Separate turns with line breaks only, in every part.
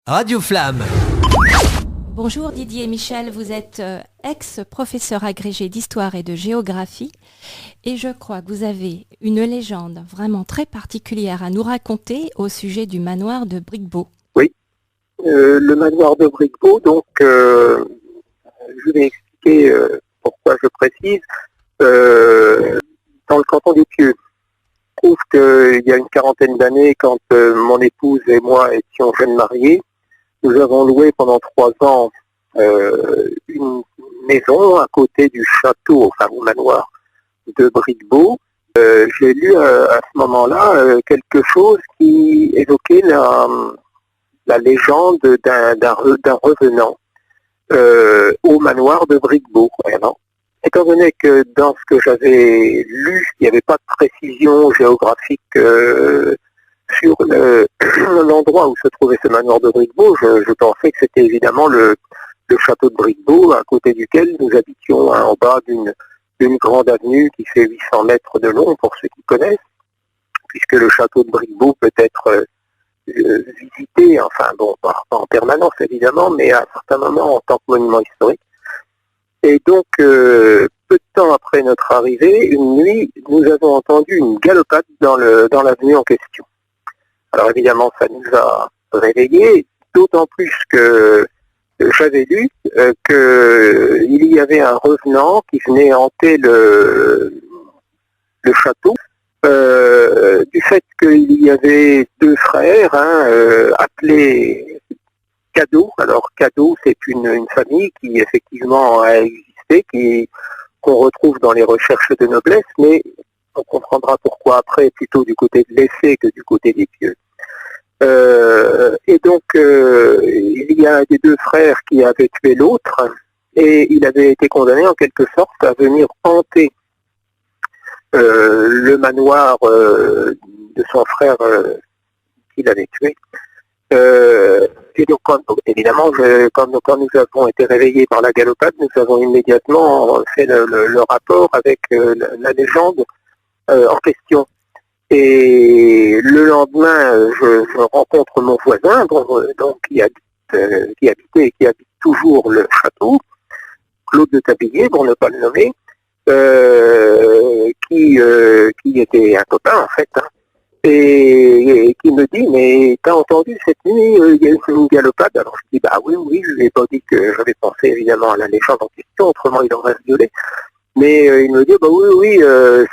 Radio Flamme.
Bonjour Didier Michel, vous êtes ex-professeur agrégé d'histoire et de géographie et je crois que vous avez une légende vraiment très particulière à nous raconter au sujet du manoir de Bricquebeau.
Oui, le manoir de Bricquebeau, donc je vais expliquer pourquoi je précise. Dans le canton des Pieux, je trouve qu'il y a une quarantaine d'années, quand mon épouse et moi étions jeunes mariés, nous avons loué pendant 3 ans une maison à côté du château, enfin au manoir de Bricquebeau. J'ai lu à ce moment-là quelque chose qui évoquait la légende d'un revenant au manoir de Bricquebeau. Alors, étant donné que dans ce que j'avais lu, il n'y avait pas de précision géographique sur l'endroit où se trouvait ce manoir de Bricquebeau, je pensais que c'était évidemment le château de Bricquebeau, à côté duquel nous habitions, en bas d'une grande avenue qui fait 800 mètres de long, pour ceux qui connaissent, puisque le château de Bricquebeau peut être visité, enfin bon, pas en permanence évidemment, mais à un certain moment en tant que monument historique. Et donc, peu de temps après notre arrivée, une nuit, nous avons entendu une galopade dans l'avenue en question. Alors évidemment, ça nous a réveillés, d'autant plus que j'avais lu qu'il y avait un revenant qui venait hanter le château, du fait qu'il y avait 2 frères appelés Cadeau. Alors Cadeau, c'est une famille qui effectivement a existé, qu'on retrouve dans les recherches de noblesse, mais on comprendra pourquoi après, plutôt du côté de l'Essai que du côté des Pieux. Et donc, il y a des 2 frères qui avaient tué l'autre, et il avait été condamné en quelque sorte à venir hanter le manoir de son frère qu'il avait tué. Et donc, évidemment, quand nous avons été réveillés par la galopade, nous avons immédiatement fait le rapport avec la légende en question. Et le lendemain, je rencontre mon voisin, donc qui habitait et qui habite toujours le château, Claude de Tabillier, pour ne pas le nommer, qui était un copain en fait, et qui me dit, mais t'as entendu cette nuit, il y a eu une galopade? Alors je dis, bah oui, je lui ai pas dit que j'avais pensé évidemment à la légende en question, autrement il aurait violé. Mais il me dit, bah oui,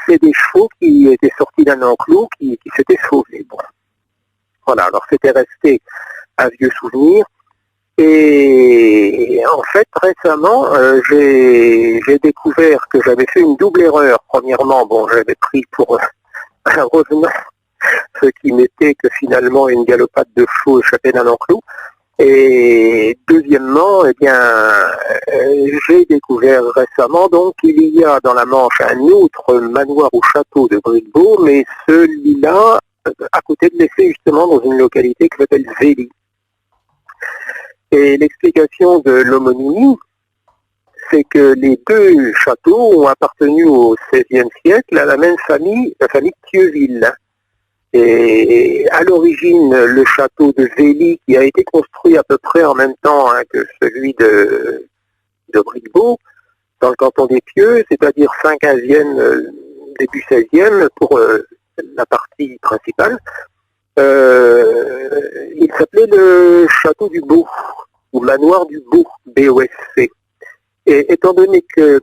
c'est des chevaux qui étaient sortis d'un enclos qui s'étaient sauvés. Bon. Voilà, alors c'était resté un vieux souvenir. Et en fait, récemment, j'ai découvert que j'avais fait une double erreur. Premièrement, bon, j'avais pris pour un revenant ce qui n'était que finalement une galopade de chevaux échappés d'un enclos. Et deuxièmement, eh bien, j'ai découvert récemment donc qu'il y a dans la Manche un autre manoir ou château de Bricquebeau, mais celui-là à côté de l'Essai, justement, dans une localité qui s'appelle Vély. Et l'explication de l'homonymie, c'est que les 2 châteaux ont appartenu au XVIe siècle à la même famille, la famille Thieuville. Et à l'origine, le château de Vély, qui a été construit à peu près en même temps que celui de Bricquebeau, dans le canton des Pieux, c'est-à-dire fin 15e, début 16e, pour la partie principale, il s'appelait le château du Beau, ou manoir du Beau, B-O-S-C. Et étant donné que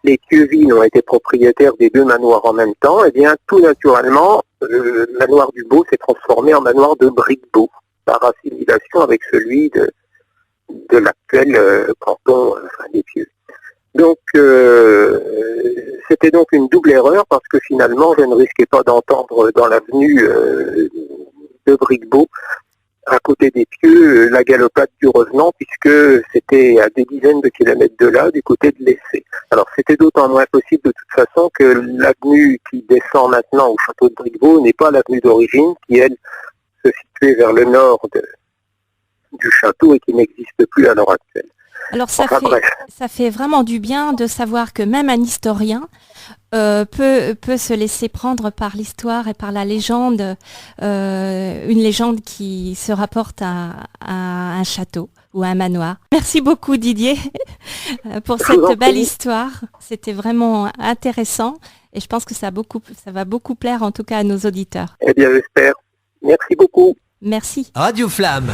les Thieuville ont été propriétaires des 2 manoirs en même temps, eh bien, tout naturellement, le manoir du Beau s'est transformé en manoir de Bricquebeau, par assimilation avec celui de l'actuel canton des Pieux. Donc, c'était donc une double erreur, parce que finalement, je ne risquais pas d'entendre dans l'avenue de Bricquebeau, à côté des Pieux, la galopade du revenant, puisque c'était à des dizaines de kilomètres de là, du côté de l'Essai. Alors c'était d'autant moins possible de toute façon que l'avenue qui descend maintenant au château de Bricquebeau n'est pas l'avenue d'origine, qui elle se situait vers le nord du château et qui n'existe plus à l'heure actuelle.
Alors
Enfin, bref.
ça fait vraiment du bien de savoir que même un historien peut se laisser prendre par l'histoire et par la légende, une légende qui se rapporte à un château ou à un manoir. Merci beaucoup Didier pour
Je vous en
cette belle
prie.
histoire. C'était vraiment intéressant et je pense que ça va beaucoup plaire en tout cas à nos auditeurs.
Eh bien, j'espère. Merci beaucoup.
Merci.
Radio Flamme